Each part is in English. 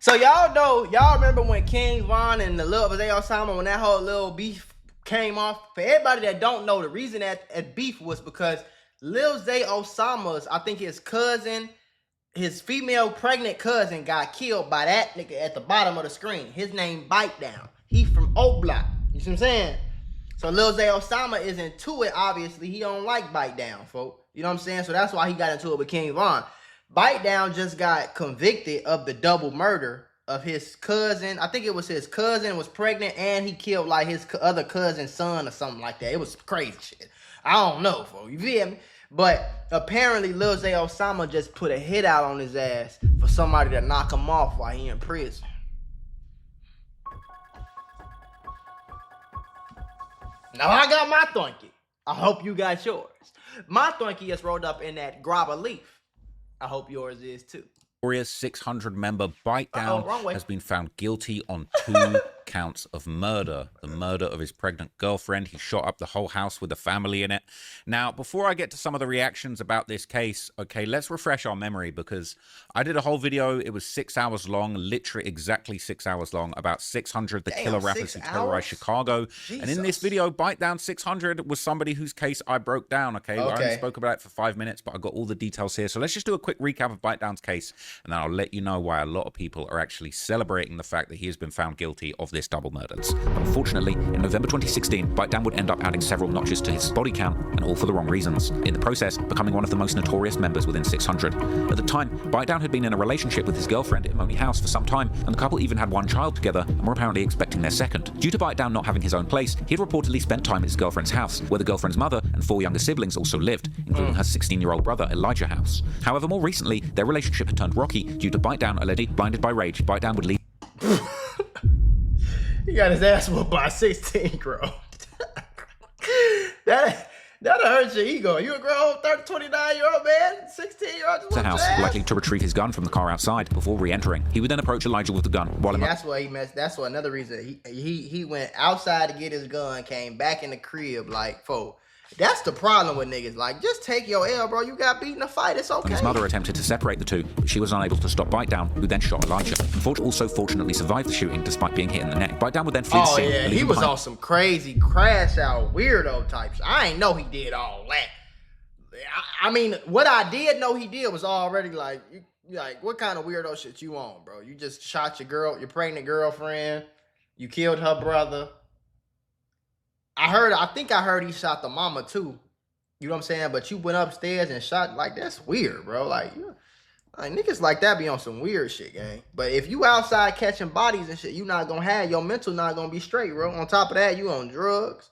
So y'all remember when King Von and the Lil Zay Osama, when that whole little beef came off? For everybody that don't know, the reason that beef was because Lil Zay Osama's, I think his cousin, his female pregnant cousin got killed by that nigga at the bottom of the screen. His name Bite Down. He from O Block. You see what I'm saying? So Lil Zay Osama is into it, obviously. He don't like Bite Down, folks. You know what I'm saying? So that's why he got into it with King Von. Bite Down just got convicted of the double murder of his cousin. I think it was his cousin was pregnant and he killed like his other cousin's son or something like that. It was crazy shit. I don't know, folks. You feel me? But apparently Lil Zay Osama just put a hit out on his ass for somebody to knock him off while he in prison. Now I got my thunky. I hope you got yours. My thunky is rolled up in that grabba leaf. I hope yours is too. 600-member Bite Down has been found guilty on 2 counts of murder. The murder of his pregnant girlfriend. He shot up the whole house with the family in it. Now, before I get to some of the reactions about this case, okay, let's refresh our memory because I did a whole video. It was 6 hours long, literally exactly 6 hours long, about 600, the killer rappers who terrorized Chicago. Jesus. And in this video, Bite Down 600 was somebody whose case I broke down, okay? I only spoke about it for 5 minutes, but I got all the details here. So let's just do a quick recap of Bite Down's case, and then I'll let you know why a lot of people are actually celebrating the fact that he has been found guilty of this double murders. But unfortunately, in November 2016, Bite Down would end up adding several notches to his body count, and all for the wrong reasons. In the process, becoming one of the most notorious members within 600. At the time, Bite Down had been in a relationship with his girlfriend at Imoni House for some time, and the couple even had 1 child together and were apparently expecting their second. Due to Bite Down not having his own place, he had reportedly spent time at his girlfriend's house, where the girlfriend's mother and 4 younger siblings also lived, including her 16-year-old brother Elijah House. However, more recently, their relationship had turned rocky due to Bite Down allegedly blinded by rage. Bite Down would leave. He got his ass whooped by a 16-year-old. That'll hurt your ego. You a grown 29-year-old man, 16-year-old. The house, likely to retrieve his gun from the car outside before re-entering. He would then approach Elijah with the gun. While that's why he messed. That's what another reason he went outside to get his gun, came back in the crib like, folks. That's the problem with niggas. Like, just take your L, bro. You got beat in a fight. It's okay. His mother attempted to separate the two, but she was unable to stop Bite Down, who then shot Elijah. Also fortunately survived the shooting despite being hit in the neck. Bite Down would then flee the scene. Oh, yeah. He was on some crazy crash out weirdo types. I ain't know he did all that. I mean, what I did know he did was already like, what kind of weirdo shit you on, bro? You just shot your pregnant girlfriend. You killed her brother. I think I heard he shot the mama too. You know what I'm saying? But you went upstairs and shot, like, that's weird, bro. Like niggas like that be on some weird shit, gang. But if you outside catching bodies and shit, you not gonna have, your mental not gonna be straight, bro. On top of that, you on drugs.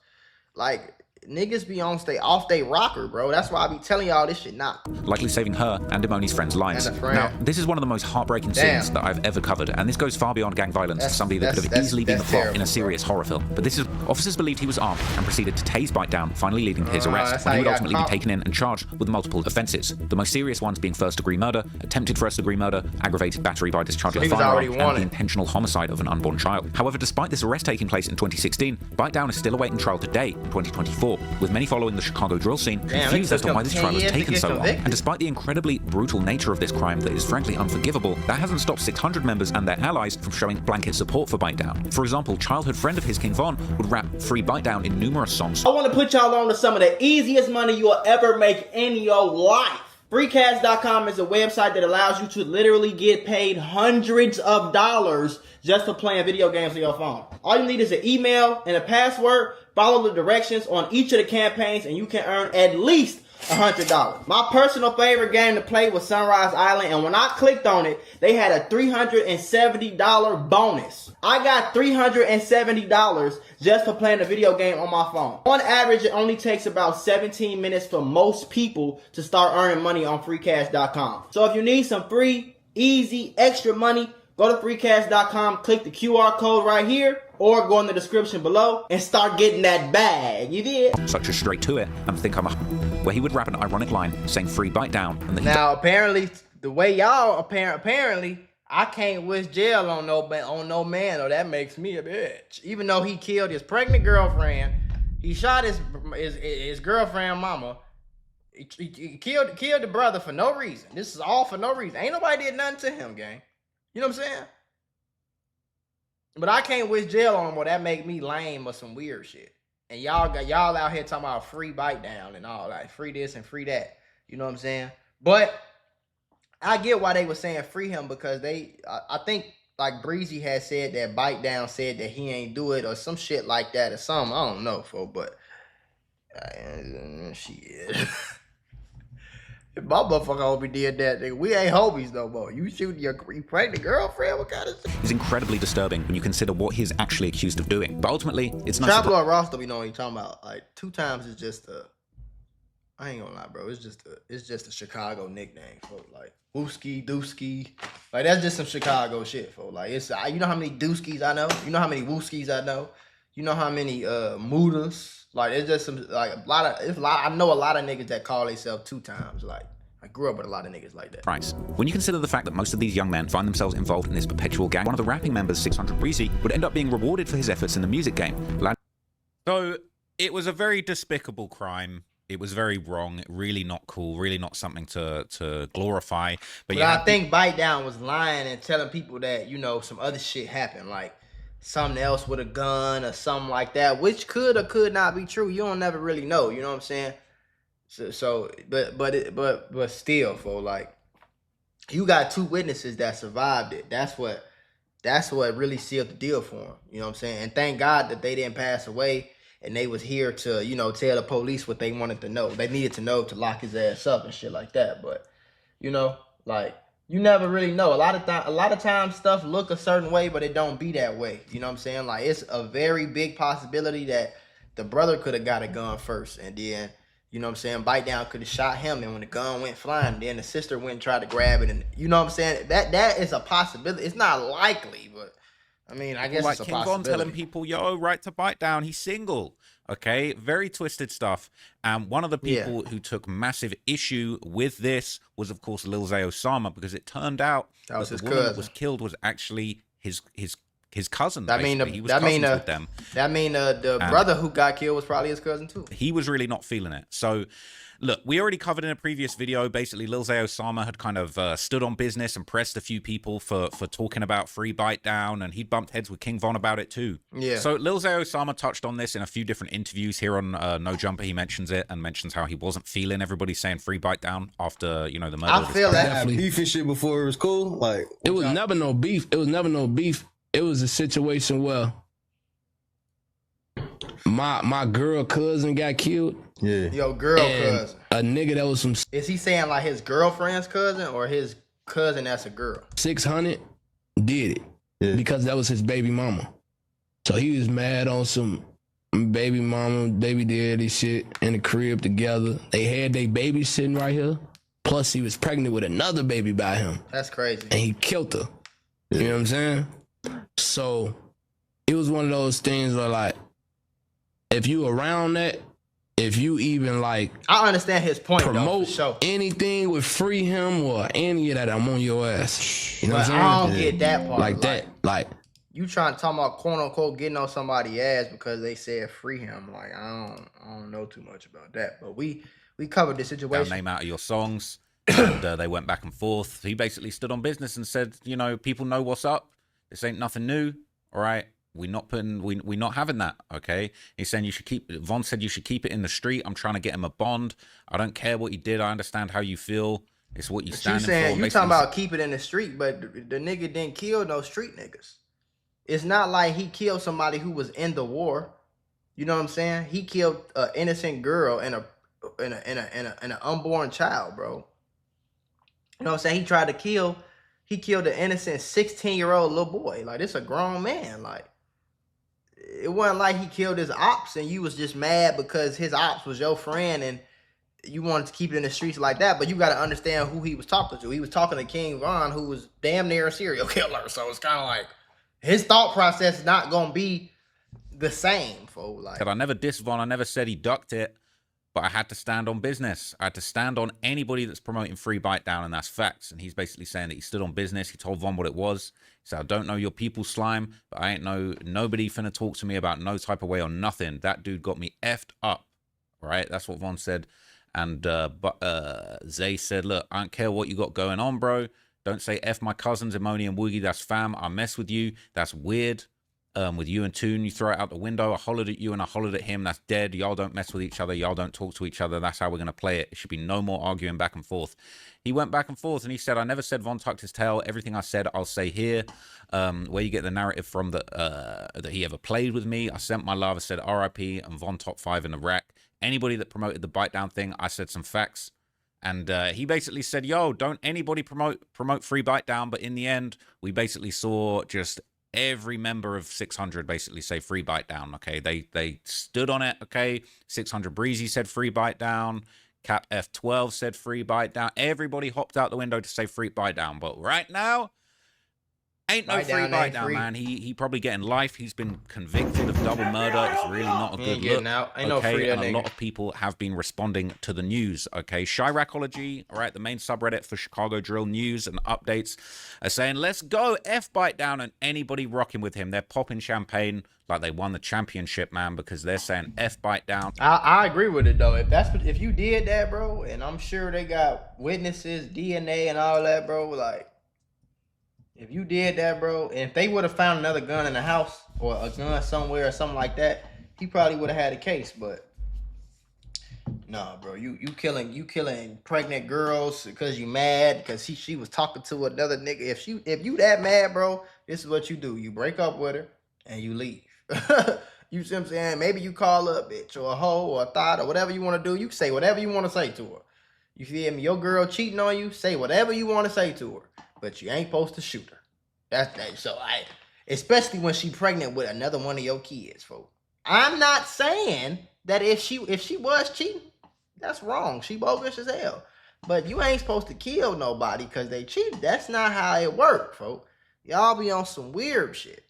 Like, niggas be off they rocker, bro. That's why I be telling y'all this shit not. Likely saving her and Imoni's friend's lives. Now, this is one of the most heartbreaking scenes that I've ever covered, and this goes far beyond gang violence to somebody that could have easily been the plot in a serious horror film. But this is, officers believed he was armed and proceeded to tase Bite Down, finally leading to his arrest, when he would ultimately be taken in and charged with multiple offences. The most serious ones being first-degree murder, attempted first-degree murder, aggravated battery by discharge of a firearm, and the intentional homicide of an unborn child. However, despite this arrest taking place in 2016, Bite Down is still awaiting trial today in 2024, with many following the Chicago drill scene confused as to why this trial has taken so long. And despite the incredibly brutal nature of this crime that is frankly unforgivable, that hasn't stopped 600 members and their allies from showing blanket support for Bite Down. For example, childhood friend of his King Von would rap Free Bite Down in numerous songs. I want to put y'all on to some of the easiest money you'll ever make in your life. Freecash.com is a website that allows you to literally get paid hundreds of dollars just for playing video games on your phone. All you need is an email and a password. Follow the directions on each of the campaigns and you can earn at least $100. My personal favorite game to play was Sunrise Island, and when I clicked on it, they had a $370 bonus. I got $370 just for playing a video game on my phone. On average, it only takes about 17 minutes for most people to start earning money on freecash.com. So if you need some free, easy, extra money, go to freecash.com, click the QR code right here, or go in the description below and start getting that bag. You did? Such as Straight to It and Think I'm a... where he would rap an ironic line saying Free Bite Down. And now, apparently, the way y'all, apparently, I can't wish jail on no man, or that makes me a bitch. Even though he killed his pregnant girlfriend, he shot his girlfriend mama. He killed the brother for no reason. This is all for no reason. Ain't nobody did nothing to him, gang. You know what I'm saying? But I can't wish jail on him, or that make me lame or some weird shit. And y'all out here talking about free bite down and all like free this and free that. You know what I'm saying? But I get why they were saying free him, because I think like Breezy had said that bite down said that he ain't do it or some shit like that or something. I don't know, folks, but shit. If my motherfucker homie did that, nigga, we ain't homies no more. You shooting your pregnant girlfriend? What kind of shit? It's incredibly disturbing when you consider what he's actually accused of doing. But ultimately, it's not. Trap Lord Ross, we know what you're talking about. Like 2 times is just I ain't gonna lie, bro. It's just a Chicago nickname, folks. Like Wooski, Dooski. Like that's just some Chicago shit, folks. Like it's you know how many Dooskis I know? You know how many Wooskis I know? You know how many Mulas? Like it's just some like I know a lot of niggas that call themselves 2 times. Like I grew up with a lot of niggas like that. Price. When you consider the fact that most of these young men find themselves involved in this perpetual gang, one of the rapping members, 600 Breezy, would end up being rewarded for his efforts in the music game. So it was a very despicable crime. It was very wrong, really not cool, really not something to glorify. But I think Bite Down was lying and telling people that, you know, some other shit happened, like something else with a gun or something like that, which could or could not be true. You don't never really know, you know what I'm saying? But still, for like, you got 2 witnesses that survived it. That's what really sealed the deal for him. You know what I'm saying? And thank God that they didn't pass away. And they was here to, you know, tell the police what they wanted to know. They needed to know to lock his ass up and shit like that. But, you know, like, you never really know. A lot of times stuff look a certain way, but it don't be that way. You know what I'm saying? Like, it's a very big possibility that the brother could have got a gun first. And then, you know what I'm saying, Bite Down could have shot him. And when the gun went flying, then the sister went and tried to grab it. And, you know what I'm saying? That is a possibility. It's not likely, but... I mean, I guess like it's a King possibility. Von telling people, yo, right to Bite Down, he's single. Okay, very twisted stuff. And one of the people who took massive issue with this was, of course, Lil Zay Osama, because it turned out that the woman that was killed was actually his cousin. That mean the brother who got killed was probably his cousin too. He was really not feeling it. So, look, we already covered in a previous video, basically Lil Zay Osama had kind of stood on business and pressed a few people for talking about free Bite Down, and he bumped heads with King Von about it too. Yeah. So Lil Zay Osama touched on this in a few different interviews. Here on No Jumper, he mentions it and mentions how he wasn't feeling everybody saying free Bite Down after, you know, the murder. I feel that beef and shit before it was cool. Like, it was never no beef. It was never no beef. It was a situation where my girl cousin got killed. Yeah. Yo, girl cousin. A nigga that was some... Is he saying like his girlfriend's cousin or his cousin that's a girl? 600 did it because that was his baby mama. So he was mad on some baby mama, baby daddy shit in the crib together. They had their baby sitting right here. Plus he was pregnant with another baby by him. That's crazy. And he killed her. You know what I'm saying? So it was one of those things where, like, if you around that, if you even like, I understand his point. Promote though, for sure. anything with free him or any of that, I'm on your ass. You know what I'm saying? I don't get that part. Like that, like you trying to talk about quote unquote getting on somebody's ass because they said free him. Like I don't know too much about that, but we covered the situation. Name out of your songs, and they went back and forth. He basically stood on business and said, you know, people know what's up. This ain't nothing new. All right. We're not having that, okay? He's saying you should keep, Von said you should keep it in the street. I'm trying to get him a bond. I don't care what he did. I understand how you feel. It's what you stand for. You talking about keep it in the street, but the nigga didn't kill no street niggas. It's not like he killed somebody who was in the war. You know what I'm saying? He killed an innocent girl and an unborn child, bro. You know what I'm saying? He killed an innocent 16-year-old little boy. Like, this a grown man. Like, it wasn't like he killed his ops and you was just mad because his ops was your friend and you wanted to keep it in the streets like that. But you got to understand who he was talking to. He was talking to King Von, who was damn near a serial killer. So it's kind of like his thought process is not going to be the same, folks. Like, I never dissed Von. I never said he ducked it. But I had to stand on business. I had to stand on anybody that's promoting free Bite Down, and that's facts. And he's basically saying that he stood on business. He told Von what it was. He said, I don't know your people, Slime, but I ain't nobody finna talk to me about no type of way or nothing. That dude got me effed up, right? That's what Von said. And Zay said, look, I don't care what you got going on, bro. Don't say F my cousins, Imoni and Woogie. That's fam. I mess with you. That's weird. with you and Toon. You throw it out the window. I hollered at you and I hollered at him. That's dead. Y'all don't mess with each other. Y'all don't talk to each other. That's how we're going to play it. It should be no more arguing back and forth. He went back and forth and he said, I never said Von tucked his tail. Everything I said, I'll say here. Where you get the narrative from that he ever played with me. I sent my love. I said RIP and Von top 5 in the rack. Anybody that promoted the bite down thing, I said some facts. And he basically said, yo, don't anybody promote free bite down. But in the end, we basically saw just every member of 600 basically say free bite down. Okay, they stood on it. Okay, 600 Breezy said free bite down. Cap F12 said free bite down. Everybody hopped out the window to say free bite down. But right now, ain't no free bite down, man. He probably getting life. He's been convicted of double murder. It's really not a good look. Ain't no free and a lot of people have been responding to the news. Okay, Chiracology, all right, the main subreddit for Chicago drill news and updates, are saying, let's go, F bite down, and anybody rocking with him. They're popping champagne like they won the championship, man, because they're saying F bite down. I agree with it though. If you did that, bro, and I'm sure they got witnesses, DNA, and all that, bro, like. If you did that, bro, and if they would have found another gun in the house or a gun somewhere or something like that, he probably would have had a case. But nah, bro, you killing pregnant girls because you mad because she was talking to another nigga. If you that mad, bro, this is what you do. You break up with her and you leave. You see what I'm saying? Maybe you call her a bitch or a hoe or a thought or whatever you want to do. You say whatever you want to say to her. You feel me? Your girl cheating on you, say whatever you want to say to her. But you ain't supposed to shoot her. That's that. So especially when she pregnant with another one of your kids, folks. I'm not saying that if she was cheating, that's wrong. She bogus as hell. But you ain't supposed to kill nobody because they cheated. That's not how it works, folks. Y'all be on some weird shit.